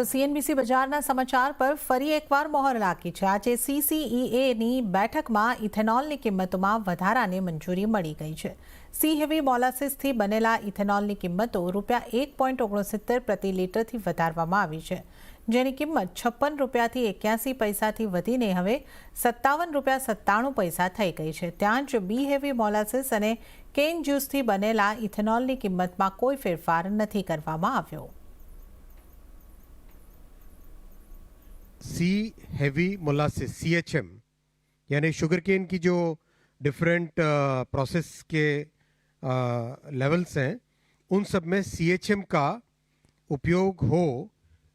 તો સીએનબીસી બજારના સમાચાર પર ફરી એકવાર મોહર લાગી છે. આજે સીસીઈએની બેઠકમાં ઇથેનોલની કિંમતોમાં વધારાને મંજૂરી મળી ગઈ છે. સી હેવી મોલાસીસથી બનેલા ઇથેનોલની કિંમતો ₹1.69 પ્રતિ લીટરથી વધારવામાં આવી છે, જેની કિંમત ₹56.81થી વધીને હવે ₹57.97 થઈ ગઈ છે. ત્યાં જ બી હેવી મોલાસીસ અને કેન જ્યુસથી બનેલા ઇથેનોલની કિંમતમાં કોઈ ફેરફાર નથી કરવામાં આવ્યો. सी हैवी मोलासिस CHM यानी शुगर केन की जो डिफरेंट प्रोसेस के लेवल्स हैं, उन सब में CHM का उपयोग हो,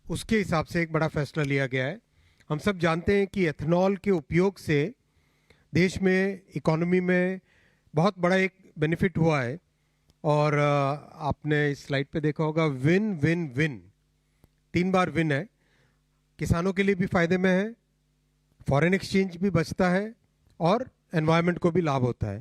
उसके हिसाब से एक बड़ा फैसला लिया गया है. हम सब जानते हैं कि एथेनॉल के उपयोग से देश में इकोनॉमी में बहुत बड़ा एक बेनिफिट हुआ है. और आपने इस स्लाइड पे देखा होगा, विन विन विन, 3 बार विन है. किसानों के लिए भी फायदे में है, फॉरेन एक्सचेंज भी बचता है और एनवायरनमेंट को भी लाभ होता है.